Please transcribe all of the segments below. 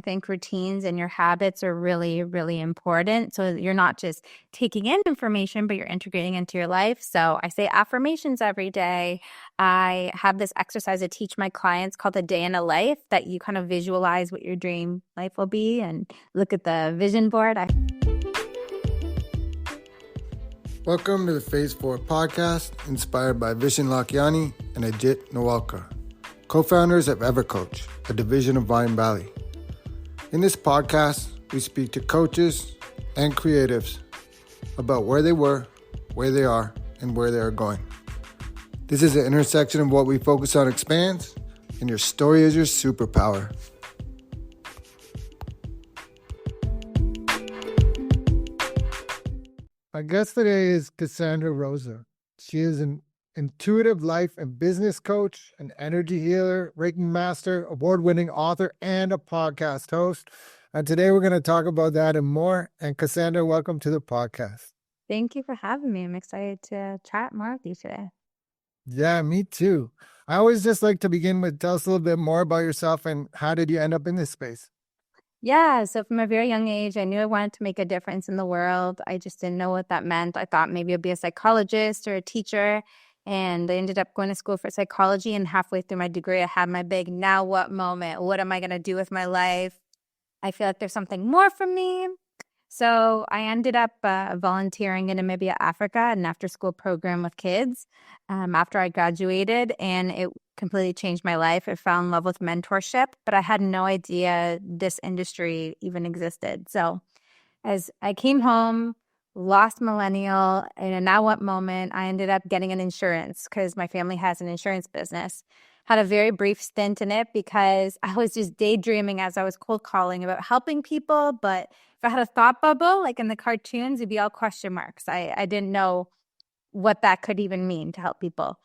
I think routines and your habits are really, really important. So you're not just taking in information, but you're integrating into your life. So I say affirmations every day. I have this exercise I teach my clients called a day in a life, that you kind of visualize what your dream life will be and look at the vision board. Welcome to the Phase 4 podcast, inspired by Vishen Lakhiani and Ajit Nawalkar, co-founders of EverCoach, a division of Vine Valley. In this podcast, we speak to coaches and creatives about where they were, where they are, and where they are going. This is the intersection of what we focus on expands, and your story is your superpower. My guest today is Cassandra Rosa. She is an intuitive life and business coach, an energy healer, Reiki master, award-winning author, and a podcast host. And today we're going to talk about that and more. And Cassandra, welcome to the podcast. Thank you for having me. I'm excited to chat more with you today. Yeah, me too. I always just like to begin with, tell us a little bit more about yourself and how did you end up in this space? Yeah, so from a very young age, I knew I wanted to make a difference in the world. I just didn't know what that meant. I thought maybe I'd be a psychologist or a teacher. And I ended up going to school for psychology. And halfway through my degree, I had my big now what moment. What am I going to do with my life? I feel like there's something more for me. So I ended up volunteering in Namibia, Africa, an after-school program with kids after I graduated, and it completely changed my life. I fell in love with mentorship, but I had no idea this industry even existed. So as I came home, lost millennial, in a now what moment, I ended up getting an insurance because my family has an insurance business. Had a very brief stint in it because I was just daydreaming as I was cold calling about helping people. But if I had a thought bubble, like in the cartoons, it'd be all question marks. I didn't know what that could even mean to help people.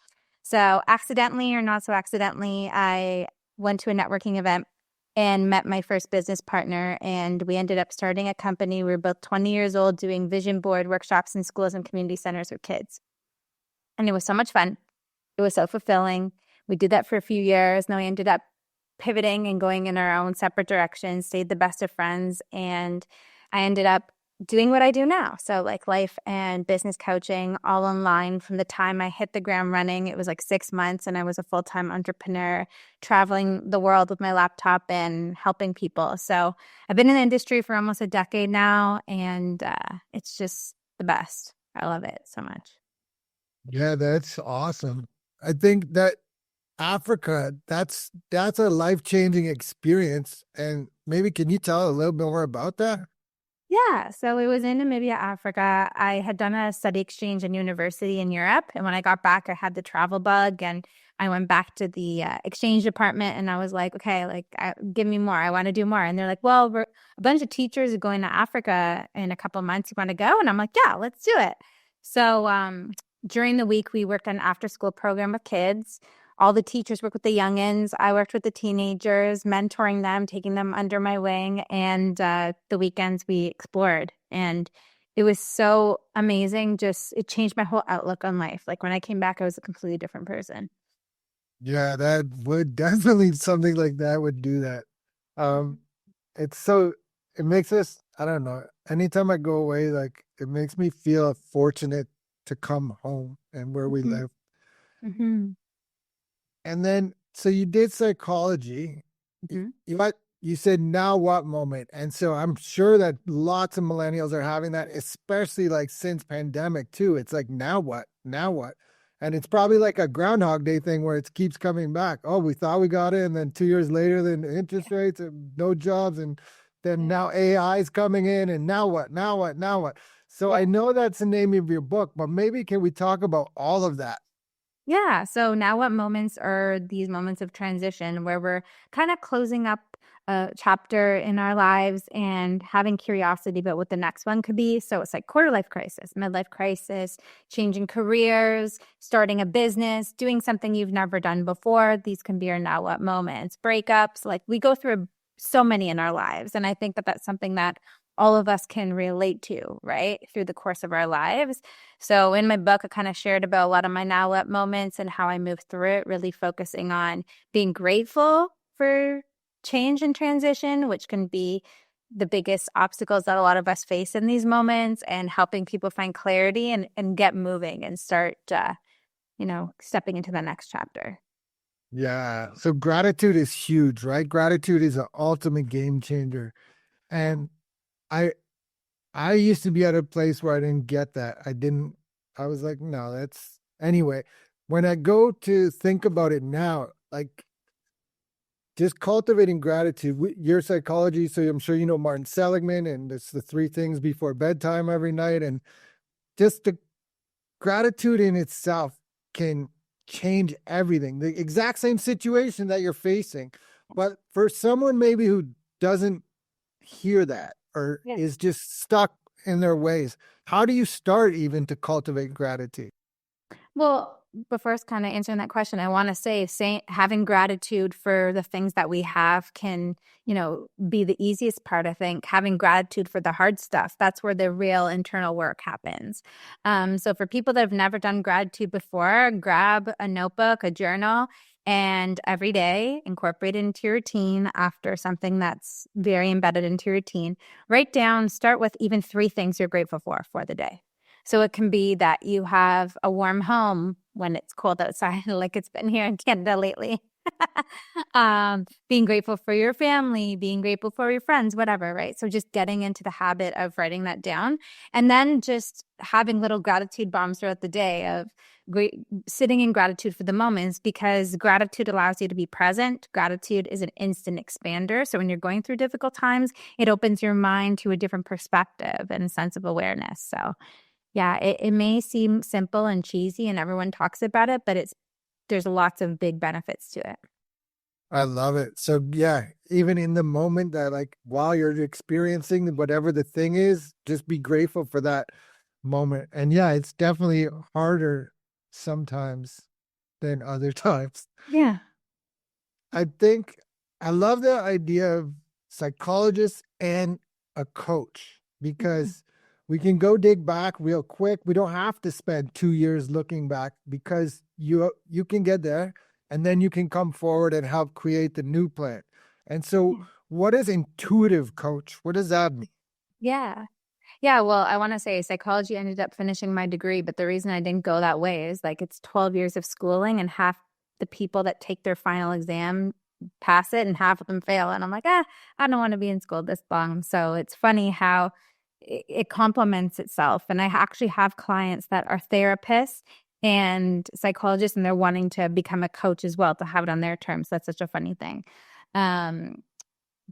So accidentally or not so accidentally, I went to a networking event and met my first business partner. And we ended up starting a company. We were both 20 years old doing vision board workshops in schools and community centers with kids. And it was so much fun. It was so fulfilling. We did that for a few years. Then we ended up pivoting and going in our own separate directions, stayed the best of friends. And I ended up doing what I do now. So like life and business coaching all online. From the time I hit the ground running, it was like 6 months and I was a full-time entrepreneur traveling the world with my laptop and helping people. So I've been in the industry for almost a decade now, and it's just the best. I love it so much. Yeah, that's awesome. I think that Africa, that's a life-changing experience. And maybe can you tell a little bit more about that? Yeah, so it was in Namibia, Africa. I had done a study exchange in university in Europe. And when I got back, I had the travel bug and I went back to the exchange department and I was like, okay, give me more. I want to do more. And they're like, well, we're a bunch of teachers are going to Africa in a couple of months. You want to go? And I'm like, yeah, let's do it. So during the week, we worked on an after-school program with kids. All the teachers work with the youngins. I worked with the teenagers, mentoring them, taking them under my wing. And the weekends we explored. And it was so amazing. It changed my whole outlook on life. Like when I came back, I was a completely different person. Yeah, that would definitely, something like that would do that. It makes us, I don't know, anytime I go away, like it makes me feel fortunate to come home and where we live. Mm-hmm. And then, so you did psychology. Mm-hmm. You said now what moment? And so I'm sure that lots of millennials are having that, especially like since pandemic too. It's like, now what? Now what? And it's probably like a Groundhog Day thing where it keeps coming back. Oh, we thought we got it. And then 2 years later, then interest rates and no jobs. And then now AI is coming in and now what? Now what? Now what? So I know that's the name of your book, but maybe can we talk about all of that? Yeah. So now what moments are these moments of transition where we're kind of closing up a chapter in our lives and having curiosity about what the next one could be. So it's like quarter life crisis, midlife crisis, changing careers, starting a business, doing something you've never done before. These can be our now what moments, breakups. Like we go through so many in our lives. And I think that that's something that all of us can relate to, right, through the course of our lives. So in my book, I kind of shared about a lot of my now what moments and how I moved through it, really focusing on being grateful for change and transition, which can be the biggest obstacles that a lot of us face in these moments, and helping people find clarity and get moving and start, stepping into the next chapter. Yeah. So gratitude is huge, right? Gratitude is an ultimate game changer. And I I used to be at a place where I didn't get that. I was like, no, that's anyway. When I go to think about it now, like just cultivating gratitude, your psychology. So I'm sure you know Martin Seligman, and it's the three things before bedtime every night. And just the gratitude in itself can change everything. The exact same situation that you're facing. But for someone maybe who doesn't hear that or Yeah. is just stuck in their ways, how do you start even to cultivate gratitude? Well, but first, kind of answering that question, I want to say having gratitude for the things that we have can, be the easiest part. I think having gratitude for the hard stuff, that's where the real internal work happens. So for people that have never done gratitude before, grab a notebook, a journal, and every day incorporate it into your routine after something that's very embedded into your routine. Write down, start with even 3 things you're grateful for the day. So it can be that you have a warm home when it's cold outside, like it's been here in Canada lately. Being grateful for your family, being grateful for your friends, whatever, right? So just getting into the habit of writing that down, and then just having little gratitude bombs throughout the day of sitting in gratitude for the moments, because gratitude allows you to be present. Gratitude is an instant expander. So when you're going through difficult times, it opens your mind to a different perspective and sense of awareness. So yeah, it may seem simple and cheesy and everyone talks about it, but there's lots of big benefits to it. I love it. So yeah, even in the moment that like while you're experiencing whatever the thing is, just be grateful for that moment. And yeah, it's definitely harder sometimes than other times. Yeah. I think I love the idea of psychologist and a coach Mhm. because we can go dig back real quick. We don't have to spend 2 years looking back because you can get there and then you can come forward and help create the new plan. And so Yeah. what is intuitive coach? What does that mean? Yeah. Yeah, well, I want to say psychology ended up finishing my degree, but the reason I didn't go that way is like it's 12 years of schooling, and half the people that take their final exam pass it and half of them fail. And I'm like, I don't want to be in school this long. So it's funny how it complements itself. And I actually have clients that are therapists and psychologists, and they're wanting to become a coach as well to have it on their terms. That's such a funny thing. Um,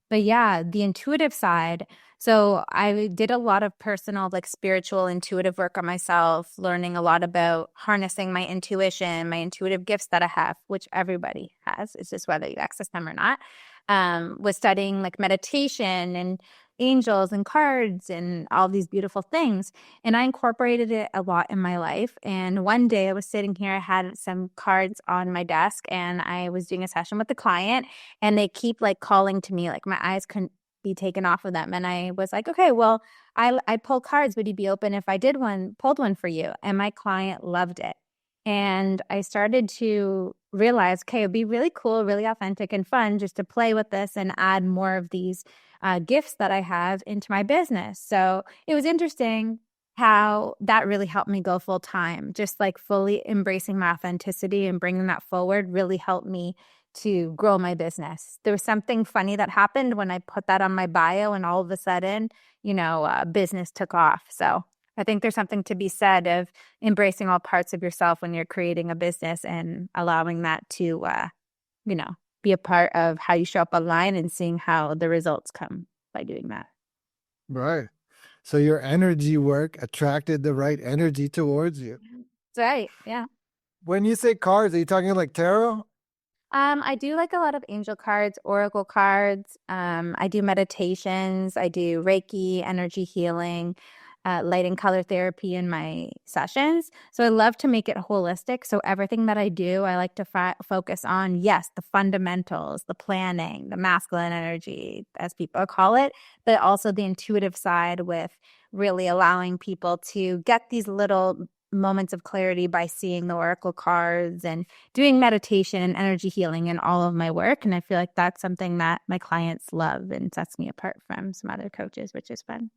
but yeah, the intuitive side. So I did a lot of personal, like spiritual, intuitive work on myself, learning a lot about harnessing my intuition, my intuitive gifts that I have, which everybody has. It's just whether you access them or not. Was studying like meditation and angels and cards and all these beautiful things. And I incorporated it a lot in my life. And one day I was sitting here, I had some cards on my desk, and I was doing a session with the client, and they keep like calling to me, like my eyes couldn't be taken off of them. And I was like, okay, well, I pull cards. Would you be open if I pulled one for you? And my client loved it. And I started to realize, okay, it'd be really cool, really authentic and fun just to play with this and add more of these gifts that I have into my business. So it was interesting how that really helped me go full time. Just like fully embracing my authenticity and bringing that forward really helped me to grow my business. There was something funny that happened when I put that on my bio, and all of a sudden, business took off. So I think there's something to be said of embracing all parts of yourself when you're creating a business and allowing that to, you know, be a part of how you show up online and seeing how the results come by doing that. Right. So your energy work attracted the right energy towards you. That's right. Yeah. When you say cards, are you talking like tarot? I do like a lot of angel cards, oracle cards. I do meditations. I do Reiki, energy healing, light and color therapy in my sessions. So I love to make it holistic. So everything that I do, I like to focus on, yes, the fundamentals, the planning, the masculine energy, as people call it, but also the intuitive side with really allowing people to get these little moments of clarity by seeing the oracle cards and doing meditation and energy healing in all of my work. And I feel like that's something that my clients love and sets me apart from some other coaches, which is fun.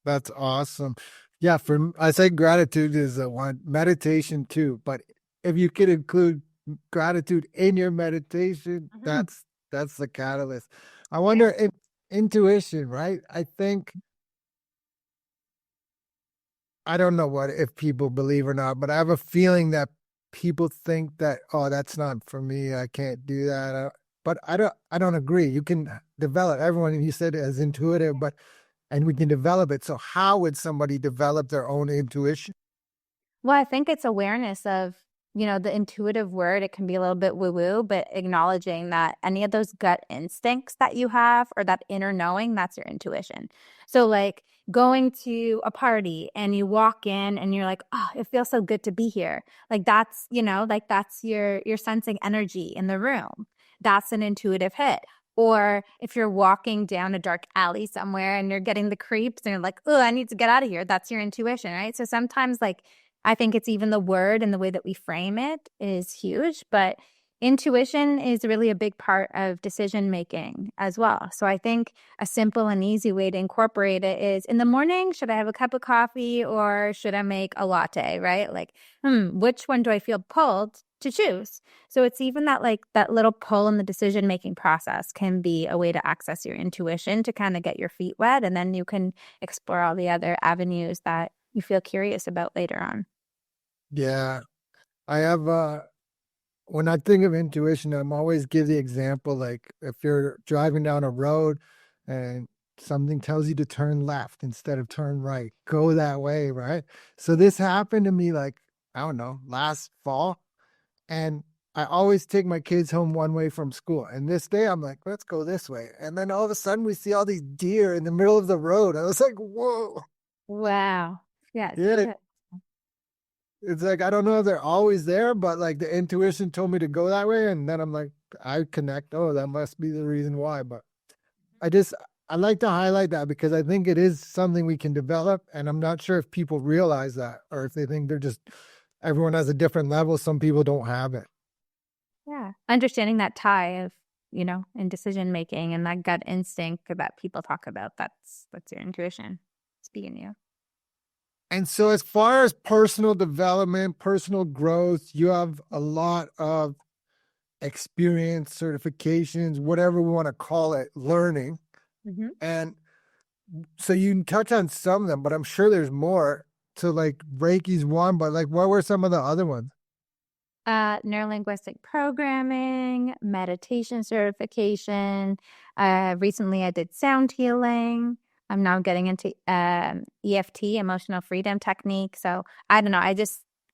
That's awesome. Yeah, I say gratitude is a one, meditation too, but if you could include gratitude in your meditation, Mhm. that's the catalyst. I Yeah. wonder if intuition, right? I think I don't know what if people believe or not, but I have a feeling that people think that, oh, that's not for me. I can't do that. But I don't agree. You can develop everyone you said as intuitive, but and we can develop it. So how would somebody develop their own intuition? Well, I think it's awareness of, the intuitive word. It can be a little bit woo woo, but acknowledging that any of those gut instincts that you have or that inner knowing, that's your intuition. So, like going to a party and you walk in and you're like, oh, it feels so good to be here. Like that's you're sensing energy in the room. That's an intuitive hit. Or if you're walking down a dark alley somewhere and you're getting the creeps and you're like, oh, I need to get out of here. That's your intuition, right? So sometimes like I think it's even the word and the way that we frame it is huge, but intuition is really a big part of decision making as well. So I think a simple and easy way to incorporate it is in the morning, should I have a cup of coffee or should I make a latte, right? Like, which one do I feel pulled to choose? So it's even that like that little pull in the decision making process can be a way to access your intuition to kind of get your feet wet and then you can explore all the other avenues that you feel curious about later on. Yeah, I have when I think of intuition, I'm always give the example like if you're driving down a road and something tells you to turn left instead of turn right, go that way, right? So this happened to me like, I don't know, last fall. And I always take my kids home one way from school. And this day I'm like, let's go this way. And then all of a sudden we see all these deer in the middle of the road. I was like, whoa. Wow. Yes. Yeah, Good. it's like I don't know if they're always there, but like the intuition told me to go that way, and then I'm like, I connect. Oh, that must be the reason why. But I just I like to highlight that because I think it is something we can develop, and I'm not sure if people realize that or if they think they're just everyone has a different level. Some people don't have it. Yeah. Understanding that tie of, in decision making and that gut instinct that people talk about, that's your intuition speaking to you. And so, as far as personal development, personal growth, you have a lot of experience, certifications, whatever we want to call it, learning. Mhm. And so you can touch on some of them, but I'm sure there's more. So like Reiki's one, but like what were some of the other ones? Neurolinguistic programming, meditation certification. Recently, I did sound healing. I'm now getting into EFT, emotional freedom technique. So I don't know.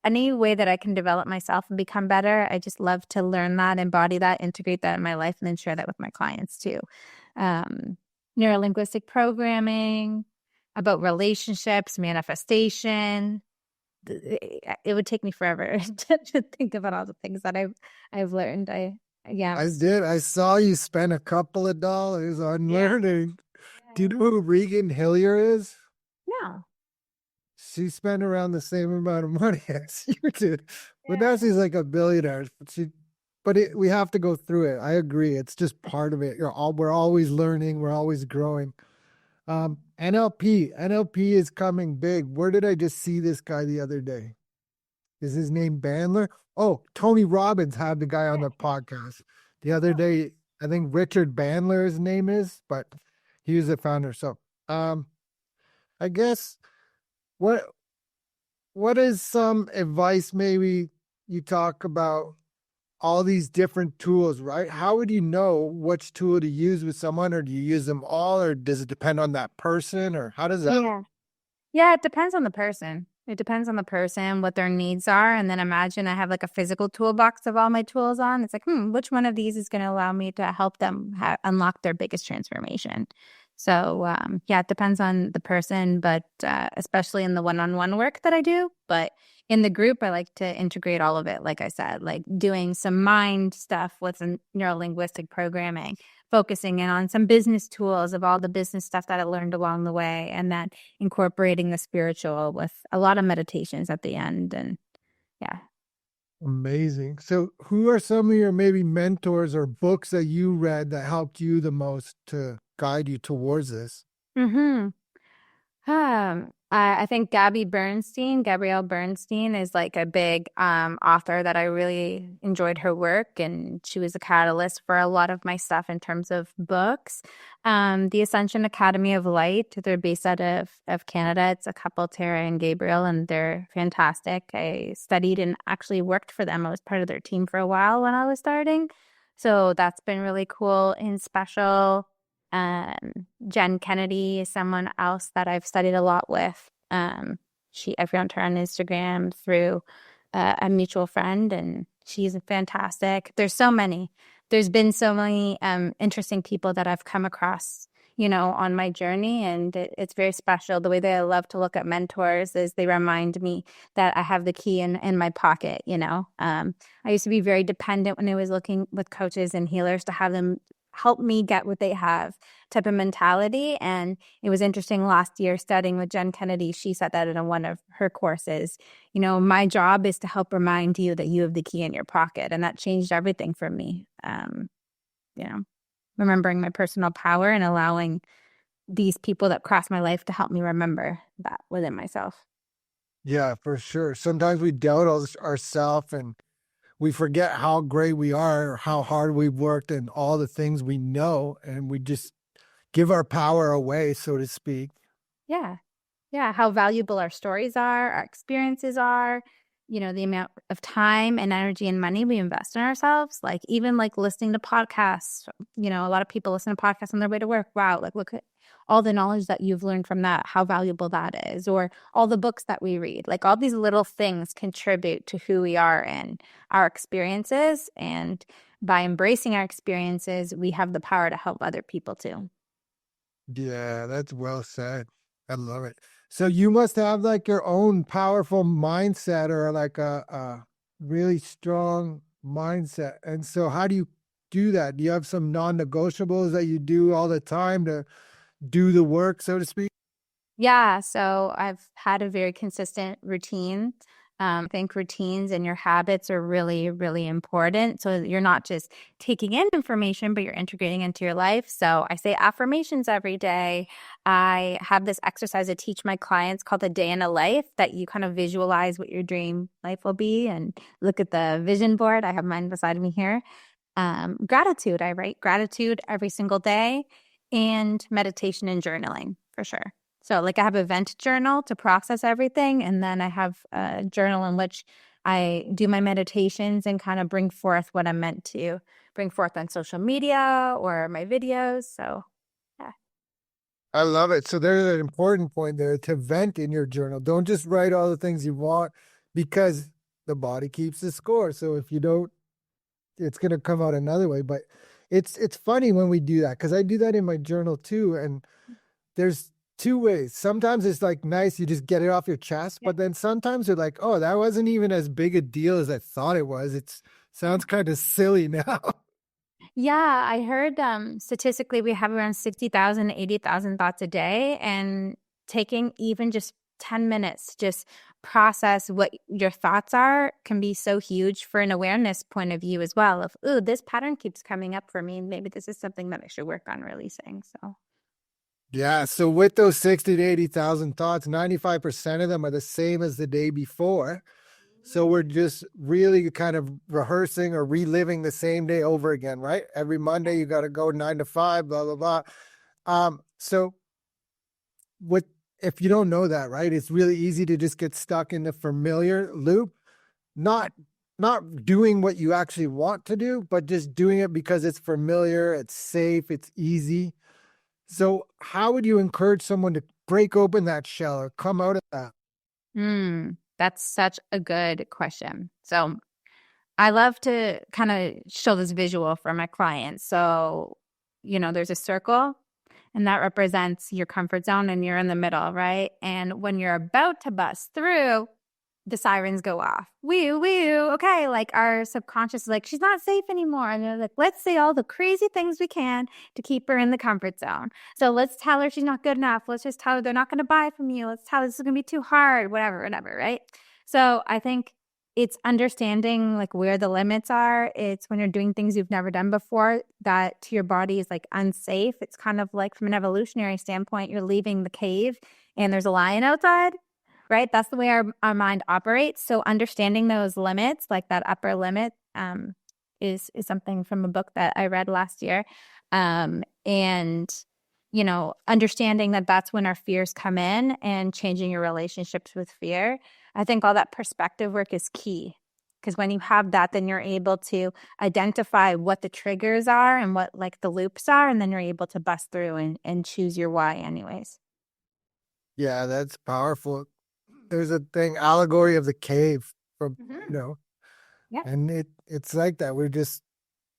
Any way that I can develop myself and become better, I just love to learn that, embody that, integrate that in my life, and then share that with my clients too. Um, Neurolinguistic programming, about relationships, manifestation, it would take me forever to think about all the things that I've learned. Yeah. I did. I saw you spend a couple of dollars on Yeah. learning. Do you Yeah. know who Regan Hillier is? No. She spent around the same amount of money as you did. But now Yeah. she's like a billionaire. We have to go through it. I agree. It's just part of it. We're always learning. We're always growing. NLP is coming big. Where did I just see this guy the other day? Is his name Bandler? Oh, Tony Robbins had the guy on the podcast the other Oh, day. I think Richard Bandler his name is, but he was the founder. So, um, I guess what what is some advice maybe you talk about all these different tools, right? How would you know which tool to use with someone, or do you use them all, or does it depend on that person, or how does that? yeah. Yeah, it depends on the person. It depends on the person, what their needs are. And then imagine I have like a physical toolbox of all my tools on. It's like, which one of these is going to allow me to help them unlock their biggest transformation? So, yeah, it depends on the person, but especially in the one-on-one work that I do. But in the group, I like to integrate all of it. Like I said, like doing some mind stuff with some neuro-linguistic programming, focusing in on some business tools of all the business stuff that I learned along the way, and then incorporating the spiritual with a lot of meditations at the end. And yeah. Amazing. So, who are some of your maybe mentors or books that you read that helped you the most to guide you towards this? Mm-hmm. I think Gabrielle Bernstein is like a big author that I really enjoyed her work, and she was a catalyst for a lot of my stuff in terms of books. The Ascension Academy of Light, they're based out of Canada. It's a couple, Tara and Gabriel, and they're fantastic. I studied and actually worked for them. I was part of their team for a while when I was starting. So that's been really cool and special. Jen Kennedy is someone else that I've studied a lot with. I found her on Instagram through a mutual friend, and she's fantastic. There's so many. There's been so many interesting people that I've come across, on my journey, and it's very special. The way that I love to look at mentors is they remind me that I have the key in my pocket. I used to be very dependent when I was looking with coaches and healers to have them help me get what they have type of mentality. And it was interesting last year studying with Jen Kennedy. She said that in one of her courses, my job is to help remind you that you have the key in your pocket. And that changed everything for me. You know, remembering my personal power and allowing these people that cross my life to help me remember that within myself. Yeah, for sure. Sometimes we doubt ourselves and we forget how great we are, or how hard we've worked, and all the things we know, and we just give our power away, so to speak. Yeah. Yeah, how valuable our stories are, our experiences are, the amount of time and energy and money we invest in ourselves. Like even like listening to podcasts, a lot of people listen to podcasts on their way to work. Wow, like look at all the knowledge that you've learned from that, how valuable that is, or all the books that we read. Like all these little things contribute to who we are and our experiences. And by embracing our experiences, we have the power to help other people too. Yeah, that's well said. I love it. So you must have like your own powerful mindset, or like a really strong mindset. And so how do you do that? Do you have some non-negotiables that you do all the time to do the work, so to speak? Yeah, so I've had a very consistent routine. I think routines and your habits are really, really important. So you're not just taking in information, but you're integrating into your life. So I say affirmations every day. I have this exercise I teach my clients called the day in a life, that you kind of visualize what your dream life will be and look at the vision board. I have mine beside me here. Gratitude. I write gratitude every single day, and meditation and journaling for sure. So like I have a vent journal to process everything. And then I have a journal in which I do my meditations and kind of bring forth what I'm meant to bring forth on social media or my videos. So yeah. I love it. So there's an important point there, to vent in your journal. Don't just write all the things you want, because the body keeps the score. So if you don't, it's going to come out another way. But it's funny when we do that, because I do that in my journal too. And there's two ways. Sometimes it's like nice, you just get it off your chest, Yeah. but then sometimes you're like, oh, that wasn't even as big a deal as I thought it was. It sounds kind of silly now. Yeah, I heard statistically we have around 60,000, 80,000 thoughts a day, and taking even just 10 minutes to just process what your thoughts are can be so huge for an awareness point of view as well of, ooh, this pattern keeps coming up for me. Maybe this is something that I should work on releasing. So Yeah. So with those 60 to 80,000 thoughts, 95% of them are the same as the day before. So we're just really kind of rehearsing or reliving the same day over again, right? Every Monday you got to go 9 to 5, blah blah blah. So what if you don't know that, right? It's really easy to just get stuck in the familiar loop, not not doing what you actually want to do, but just doing it because it's familiar, it's safe, it's easy. So how would you encourage someone to break open that shell or come out of that? that's such a good question. So I love to kind of show this visual for my clients. So, there's a circle, and that represents your comfort zone, and you're in the middle, right? And when you're about to bust through, the sirens go off. Woo, woo. Okay. Like our subconscious is like, she's not safe anymore. And they're like, let's say all the crazy things we can to keep her in the comfort zone. So let's tell her she's not good enough. Let's just tell her they're not going to buy from you. Let's tell her this is going to be too hard, whatever, whatever. Right. So I think it's understanding like where the limits are. It's when you're doing things you've never done before that to your body is like unsafe. It's kind of like from an evolutionary standpoint, you're leaving the cave and there's a lion outside, right? That's the way our mind operates. So understanding those limits, like that upper limit, is something from a book that I read last year. And understanding that that's when our fears come in and changing your relationships with fear. I think all that perspective work is key because when you have that, then you're able to identify what the triggers are and what like the loops are, and then you're able to bust through and choose your why anyways. Yeah, that's powerful. There's a thing, allegory of the cave from, Mm-hmm. Yeah. and it's like that.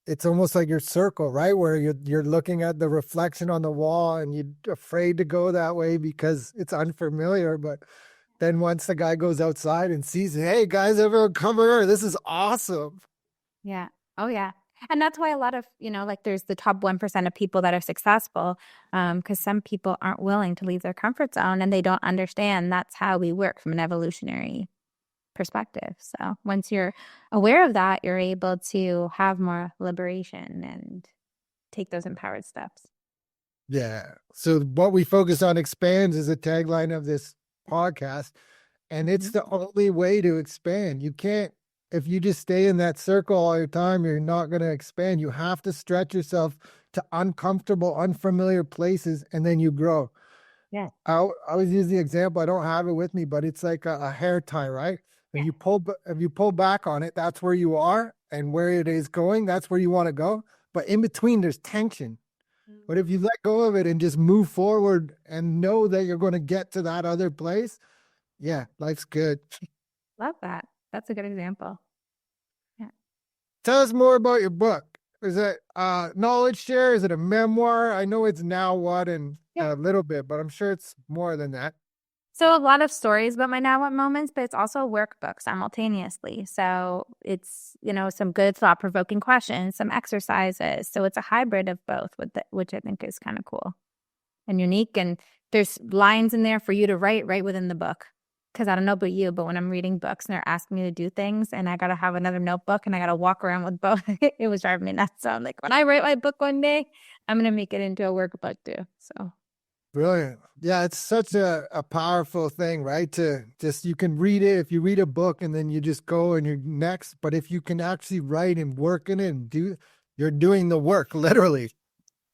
It's almost like your circle, right? Where you're looking at the reflection on the wall and you're afraid to go that way because it's unfamiliar. But then once the guy goes outside and sees, hey guys, everyone come here. This is awesome. Yeah. Oh, yeah. And that's why a lot of, like there's the top 1% of people that are successful because some people aren't willing to leave their comfort zone and they don't understand that's how we work from an evolutionary perspective. So once you're aware of that, you're able to have more liberation and take those empowered steps. Yeah. So what we focus on expands is a tagline of this podcast. And it's Mhm. the only way to expand. You can't, if you just stay in that circle all the time, you're not going to expand. You have to stretch yourself to uncomfortable, unfamiliar places, and then you grow. Yeah. I always use the example, I don't have it with me, but it's like a hair tie, right? Yeah. If you pull back on it, that's where you are, and where it is going, that's where you want to go. But in between, there's tension. But if you let go of it and just move forward and know that you're going to get to that other place, yeah, life's good. Love that. That's a good example. Yeah. Tell us more about your book. Is it knowledge share? Is it a memoir? I know it's now what and Yeah. a little bit, but I'm sure it's more than that. So a lot of stories about my now what moments, but it's also a workbook simultaneously. So it's, some good thought provoking questions, some exercises. So it's a hybrid of both, which I think is kind of cool and unique. And there's lines in there for you to write right within the book. Because I don't know about you, but when I'm reading books and they're asking me to do things and I got to have another notebook and I got to walk around with both, it was driving me nuts. So I'm like, when I write my book one day, I'm going to make it into a workbook too. So Brilliant. Yeah, it's such a powerful thing, right? To just, you can read it if you read a book and then you just go and you're next. But if you can actually write and work in it and you're doing the work, literally.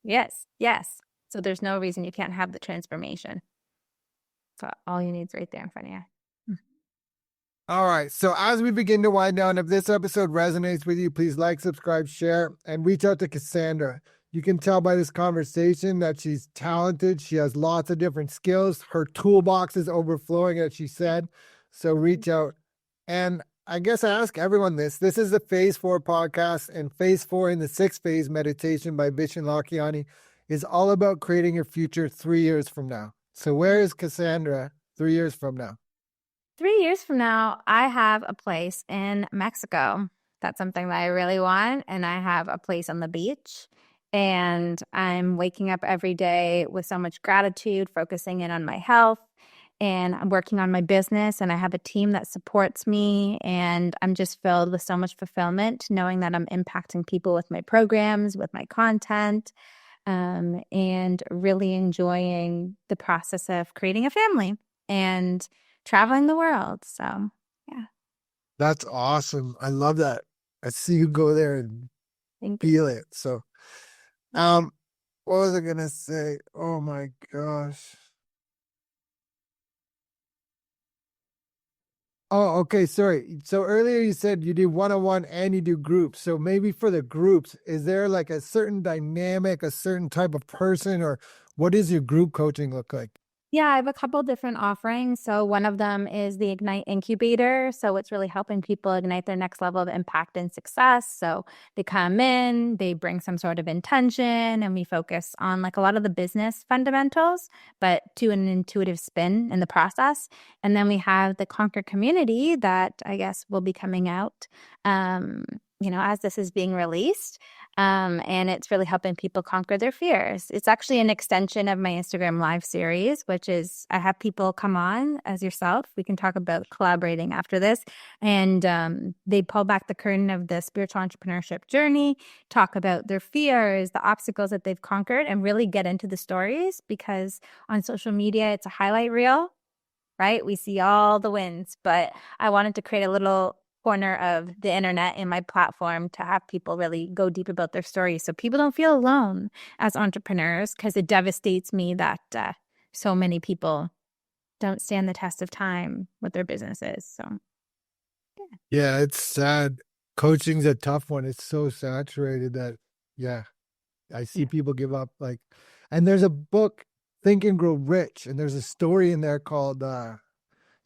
yes, yes. So there's no reason you can't have the transformation. So all you need is right there in front of you. All right. So as we begin to wind down, if this episode resonates with you, please like, subscribe, share, and reach out to Cassandra. You can tell by this conversation that she's talented. She has lots of different skills. Her toolbox is overflowing, as she said. So reach out. And I guess I ask everyone this. This is the Phase 4 podcast, and Phase 4 in the 6th phase meditation by Vishen Lakhiani is all about creating your future 3 years from now. So where is Cassandra 3 years from now? 3 years from now, I have a place in Mexico. That's something that I really want. And I have a place on the beach. And I'm waking up every day with so much gratitude, focusing in on my health. And I'm working on my business. And I have a team that supports me. And I'm just filled with so much fulfillment, knowing that I'm impacting people with my programs, with my content, and really enjoying the process of creating a family and traveling the world. So, yeah. That's awesome. I love that. I see you go there and Thank you. feel it. So, um, what was I gonna say? Oh my gosh. Oh, okay. Sorry. So earlier you said you do one-on-one and you do groups. So maybe for the groups, is there like a certain dynamic, a certain type of person, or what does your group coaching look like? Yeah, I have a couple different offerings. So one of them is the Ignite Incubator. So it's really helping people ignite their next level of impact and success. So they come in, they bring some sort of intention, and we focus on like a lot of the business fundamentals, but to an intuitive spin in the process. And then we have the Conquer community that I guess will be coming out, um, as this is being released. And it's really helping people conquer their fears. It's actually an extension of my Instagram live series, which is I have people come on as yourself. We can talk about collaborating after this. And they pull back the curtain of the spiritual entrepreneurship journey, talk about their fears, the obstacles that they've conquered, and really get into the stories because on social media, it's a highlight reel, right? We see all the wins, but I wanted to create a little corner of the internet in my platform to have people really go deep about their stories so people don't feel alone as entrepreneurs because it devastates me that so many people don't stand the test of time with their businesses. So, Yeah, it's sad. Coaching's a tough one. It's so saturated that, yeah, I see yeah. people give up. Like, and there's a book, Think and Grow Rich, and there's a story in there called,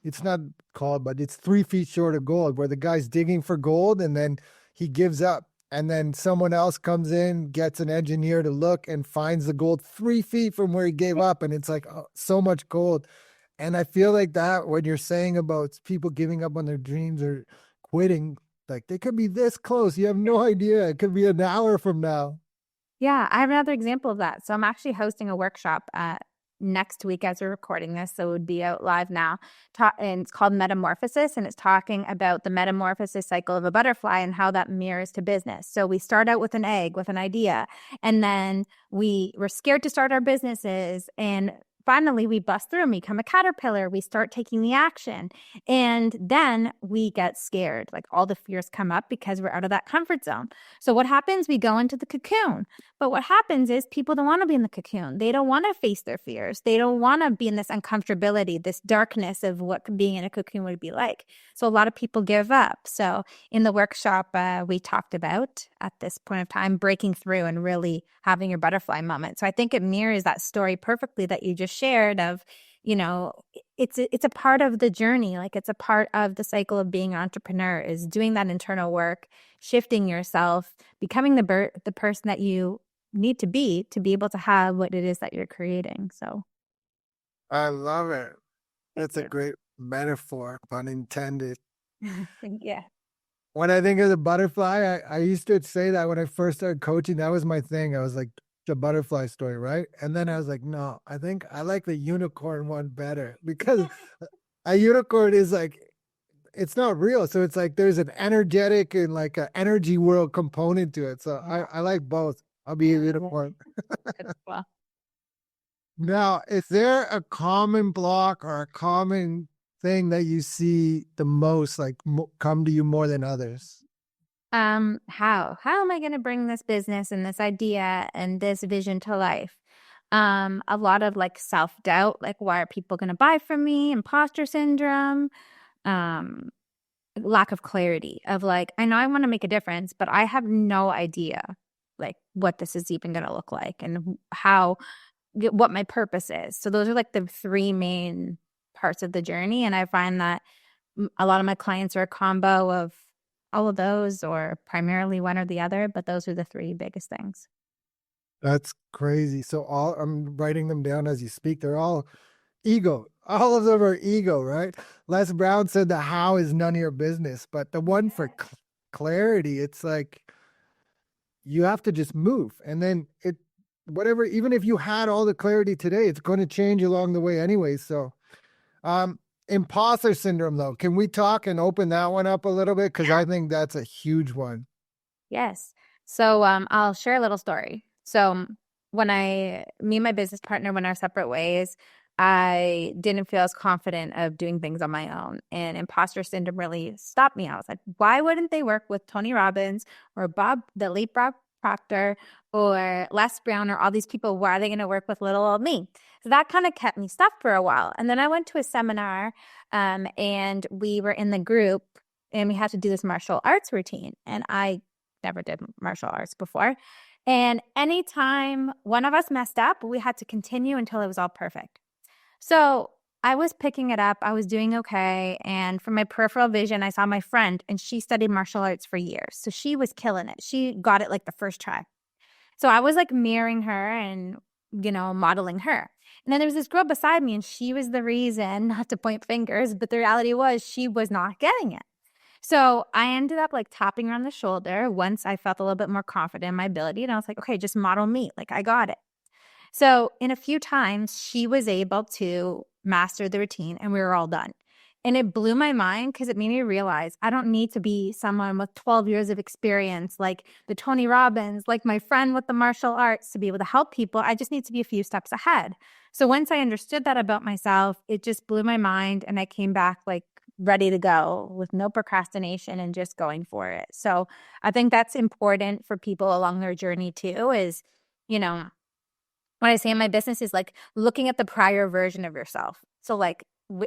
it's not called, but it's 3 feet short of gold, where the guy's digging for gold and then he gives up. And then someone else comes in, gets an engineer to look and finds the gold 3 feet from where he gave up. And it's like, oh, so much gold. And I feel like that when you're saying about people giving up on their dreams or quitting, like they could be this close. You have no idea. It could be an hour from now. Yeah, I have another example of that. So I'm actually hosting a workshop next week as we're recording this. So it would be out live now. And it's called Metamorphosis. And it's talking about the metamorphosis cycle of a butterfly and how that mirrors to business. So we start out with an egg, with an idea, and then we're scared to start our businesses. And finally, we bust through and become a caterpillar. We start taking the action. And then we get scared. Like all the fears come up because we're out of that comfort zone. So what happens? We go into the cocoon. But what happens is people don't want to be in the cocoon. They don't want to face their fears. They don't want to be in this uncomfortability, this darkness of what being in a cocoon would be like. So a lot of people give up. So in the workshop, we talked about at this point of time breaking through and really having your butterfly moment. So I think it mirrors that story perfectly that you just shared of, it's a part of the journey. Like it's a part of the cycle of being an entrepreneur is doing that internal work, shifting yourself, becoming the person that you need to be able to have what it is that you're creating. So I love it. thank That's a you. great metaphor, pun intended. Yeah. When I think of the butterfly, I used to say that when I first started coaching, that was my thing. I was like, the butterfly story, right? And then I was like, no, I think I like the unicorn one better because a unicorn is like, it's not real. So it's like there's an energetic and like an energy world component to it. So I like both. I'll be a unicorn. Well, Now, is there a common block or a common thing that you see the most, like come to you more than others? how am I going to bring this business and this idea and this vision to life? A lot of like self-doubt, like why are people going to buy from me? Imposter syndrome, um, lack of clarity of like, I know I want to make a difference, but I have no idea like what this is even going to look like and what my purpose is. So those are like the three main parts of the journey. And I find that a lot of my clients are a combo of all of those or primarily one or the other, but those are the three biggest things. That's crazy. So all I'm writing them down as you speak. They're all ego. All of them are ego, right? Les Brown said the how is none of your business, but the one for clarity, it's like you have to just move, and then it whatever. Even if you had all the clarity today, it's going to change along the way anyway. So, um, imposter syndrome, though, can we talk and open that one up a little bit? Because I think that's a huge one. Yes. So I'll share a little story. So when me and my business partner went our separate ways, I didn't feel as confident of doing things on my own. And imposter syndrome really stopped me. I was like, why wouldn't they work with Tony Robbins or the late Bob Proctor or Les Brown or all these people? Why are they going to work with little old me? So that kind of kept me stuck for a while. And then I went to a seminar and we were in the group and we had to do this martial arts routine. And I never did martial arts before. And anytime one of us messed up, we had to continue until it was all perfect. So I was picking it up. I was doing okay. And from my peripheral vision, I saw my friend and she studied martial arts for years. So she was killing it. She got it like the first try. So I was like mirroring her and, modeling her. And then there was this girl beside me and she was the reason, not to point fingers, but the reality was she was not getting it. So I ended up like tapping her on the shoulder once I felt a little bit more confident in my ability. And I was like, okay, just model me. Like I got it. So in a few times, she was able to master the routine and we were all done. And it blew my mind because it made me realize I don't need to be someone with 12 years of experience like the Tony Robbins, like my friend with the martial arts to be able to help people. I just need to be a few steps ahead. So once I understood that about myself, it just blew my mind and I came back like ready to go with no procrastination and just going for it. So I think that's important for people along their journey too is, you know, what I say in my business is like looking at the prior version of yourself. So like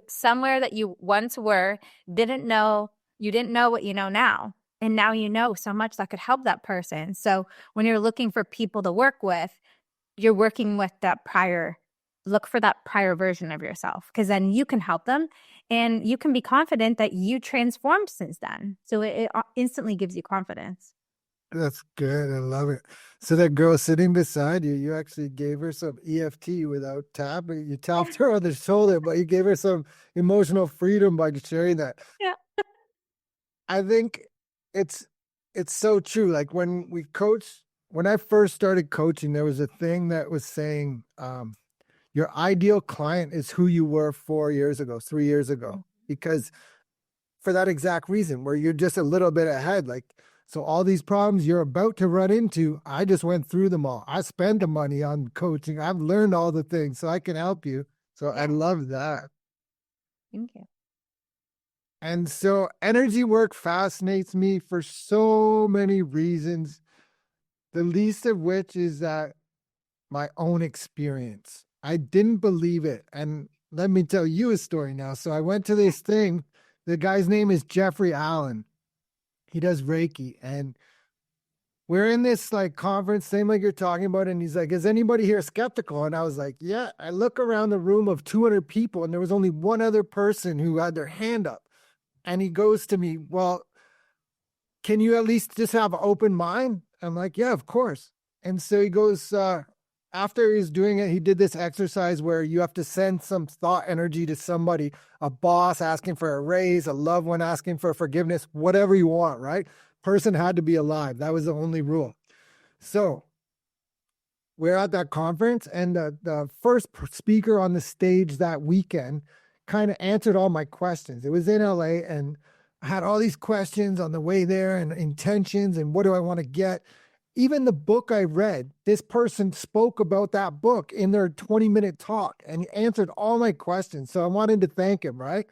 somewhere that you once were, you didn't know what you know now. And now you know so much that could help that person. So when you're looking for people to work with, you're working with look for that prior version of yourself because then you can help them and you can be confident that you transformed since then. So it instantly gives you confidence. That's good. I love it. So that girl sitting beside you, you actually gave her some EFT without tapping. You tapped her on the shoulder, but you gave her some emotional freedom by sharing that. Yeah. I think it's it's so true. Like when I first started coaching, there was a thing that was saying, your ideal client is who you were 4 years ago, 3 years ago, because for that exact reason, where you're just a little bit ahead. Like, so all these problems you're about to run into, I just went through them all. I spent the money on coaching. I've learned all the things, so I can help you. So I Yeah. love that. Thank you. And so energy work fascinates me for so many reasons, the least of which is that my own experience. I didn't believe it. And let me tell you a story now. So I went to this thing. The guy's name is Jeffrey Allen. He does Reiki. And we're in this like conference, same like you're talking about. And he's like, is anybody here skeptical? And I was like, yeah. I look around the room of 200 people and there was only one other person who had their hand up. And he goes to me, well, can you at least just have an open mind? I'm like, yeah, of course. And so he goes, after he's doing it, he did this exercise where you have to send some thought energy to somebody, a boss asking for a raise, a loved one asking for forgiveness, whatever you want, right? Person had to be alive. That was the only rule. So we're at that conference, and the first speaker on the stage that weekend kind of answered all my questions. It was in LA, and I had all these questions on the way there and intentions and what do I want to get. Even the book I read, this person spoke about that book in their 20-minute talk and he answered all my questions. So I wanted to thank him, right?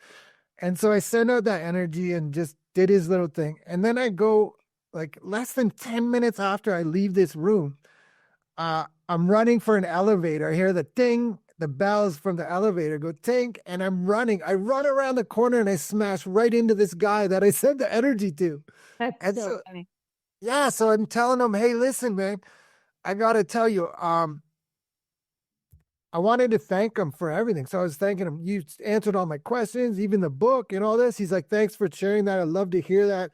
And so I sent out that energy and just did his little thing. And then I go like less than 10 minutes after I leave this room, I'm running for an elevator. I hear the ding, the bells from the elevator go tink, and I'm running. I run around the corner and I smash right into this guy that I sent the energy to. That's And so so, funny. yeah, so I'm telling him, hey, listen, man, I gotta tell you, I wanted to thank him for everything. So I was thanking him. You answered all my questions, even the book and all this. He's like, thanks for sharing that. I'd love to hear that.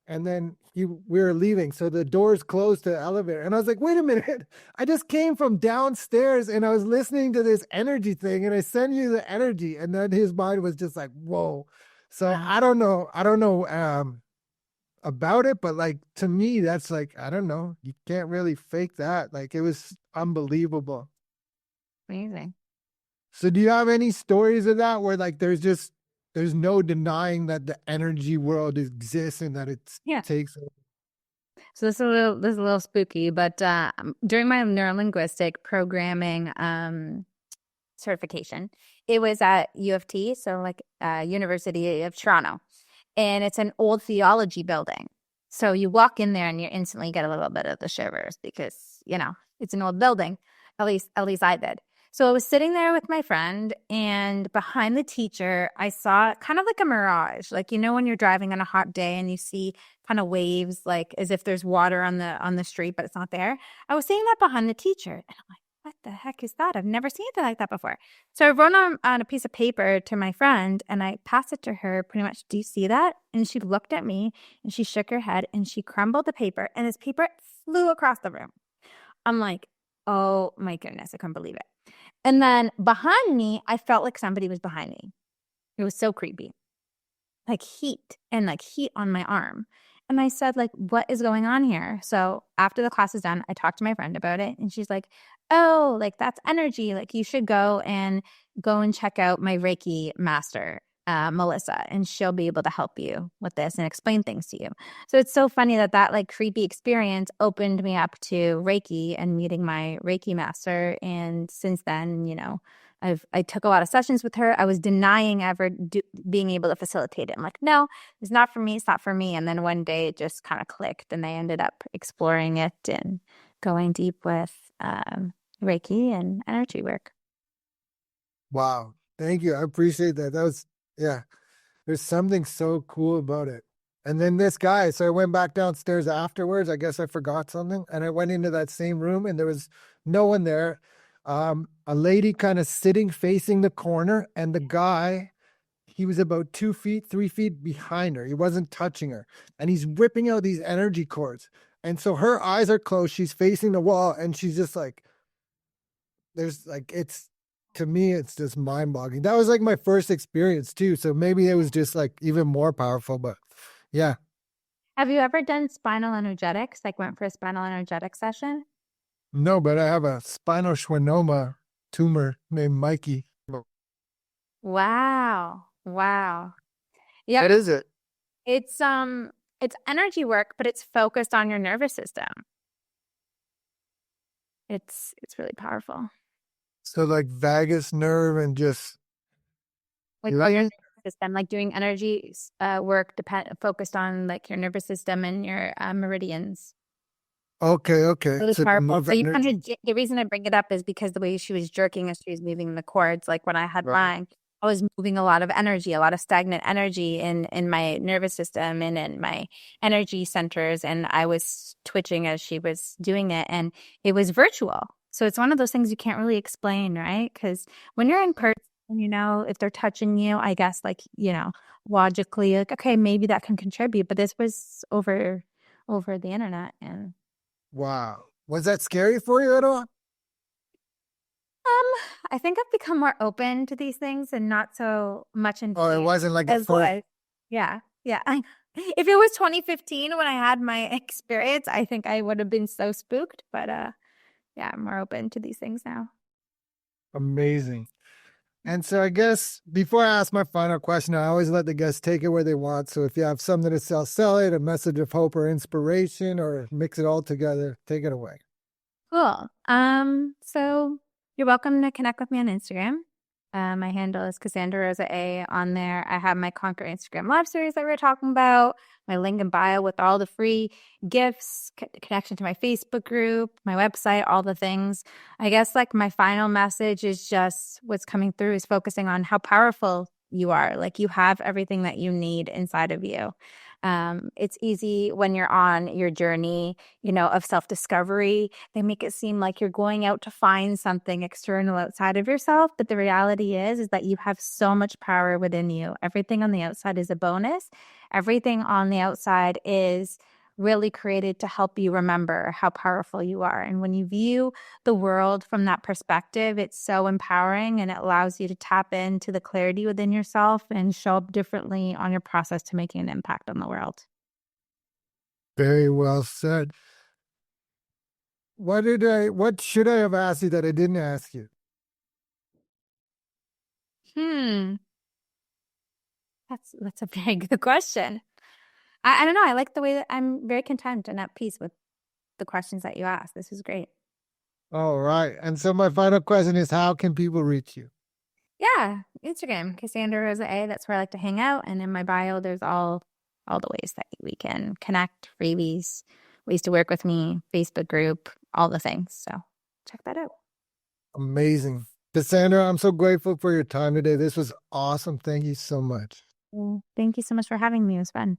And then we were leaving. So the doors closed to the elevator. And I was like, wait a minute. I just came from downstairs and I was listening to this energy thing and I sent you the energy. And then his mind was just like, whoa. So Wow. I don't know. I don't know about it, but like to me, that's like, I don't know. You can't really fake that. Like it was unbelievable. Amazing. So do you have any stories of that where like there's no denying that the energy world exists and that it Yeah. takes So this is a little spooky, but during my neurolinguistic programming certification, it was at U of T, so like University of Toronto, and it's an old theology building. So you walk in there and you instantly get a little bit of the shivers because it's an old building. At least I did. So I was sitting there with my friend, and behind the teacher, I saw kind of like a mirage, like when you're driving on a hot day and you see kind of waves, like as if there's water on the street, but it's not there. I was seeing that behind the teacher, and I'm like, what the heck is that? I've never seen anything like that before. So I wrote on a piece of paper to my friend and I passed it to her pretty much. Do you see that? And she looked at me and she shook her head and she crumbled the paper and this paper flew across the room. I'm like, oh my goodness, I couldn't believe it. And then behind me, I felt like somebody was behind me. It was so creepy, like heat on my arm. And I said, like, what is going on here? So after the class is done, I talked to my friend about it. And she's like, oh, like that's energy. Like you should go and check out my Reiki master, Melissa, and she'll be able to help you with this and explain things to you. So it's so funny that like creepy experience opened me up to Reiki and meeting my Reiki master. And since then, I took a lot of sessions with her. I was denying ever being able to facilitate it. I'm like, no, it's not for me. It's not for me. And then one day it just kind of clicked and I ended up exploring it and going deep with Reiki and energy work. Wow. Thank you. I appreciate that. That was, yeah, there's something so cool about it. And then this guy, so I went back downstairs afterwards. I guess I forgot something. And I went into that same room and there was no one there. A lady kind of sitting facing the corner, and the guy, he was about 2 feet, 3 feet behind her. He wasn't touching her. And he's whipping out these energy cords. And so her eyes are closed. She's facing the wall and she's just like, there's like, it's, to me, it's just mind boggling. That was like my first experience too. So maybe it was just like even more powerful, but yeah. Have you ever done spinal energetics? Like went for a spinal energetic session? No, but I have a spinal schwannoma tumor named Mikey. Wow. Wow. Yep. What is it? It's energy work, but it's focused on your nervous system. It's really powerful. So like vagus nerve and just Like all your nervous system, like doing energy work focused on like your nervous system and your meridians. okay. Really So powerful. move So you energy. kind of the reason I bring it up is because the way she was jerking as she was moving the cords, like when I had Right. mine, I was moving a lot of energy, a lot of stagnant energy in my nervous system and in my energy centers, and I was twitching as she was doing it, and it was virtual. So it's one of those things you can't really explain, right? Because when you're in person, if they're touching you, I guess like, logically, like, okay, maybe that can contribute, but this was over the internet and Wow. Was that scary for you at all? I think I've become more open to these things and not so much in Oh, it fear wasn't like a as first. was. Yeah, yeah. If it was 2015 when I had my experience, I think I would have been so spooked. But yeah, I'm more open to these things now. Amazing. And so I guess before I ask my final question, I always let the guests take it where they want. So if you have something to sell it, a message of hope or inspiration, or mix it all together, take it away. Cool. So you're welcome to connect with me on Instagram. My handle is Cassandra Rosa A on there. I have my Conquer Instagram live series that we were talking about, my link in bio with all the free gifts, connection to my Facebook group, my website, all the things. I guess like my final message is just what's coming through is focusing on how powerful you are. Like you have everything that you need inside of you. It's easy when you're on your journey, of self-discovery. They make it seem like you're going out to find something external outside of yourself. But the reality is that you have so much power within you. Everything on the outside is a bonus. Everything on the outside is really created to help you remember how powerful you are. And when you view the world from that perspective, it's so empowering and it allows you to tap into the clarity within yourself and show up differently on your process to making an impact on the world. Very well said. What should I have asked you that I didn't ask you? Hmm. That's a very good question. I don't know. I like the way that I'm very content and at peace with the questions that you asked. This is great. All right. And so my final question is, how can people reach you? Yeah, Instagram, Cassandra Rosa A. That's where I like to hang out. And in my bio, there's all the ways that we can connect, freebies, ways to work with me, Facebook group, all the things. So check that out. Amazing. Cassandra, I'm so grateful for your time today. This was awesome. Thank you so much. Well, thank you so much for having me. It was fun.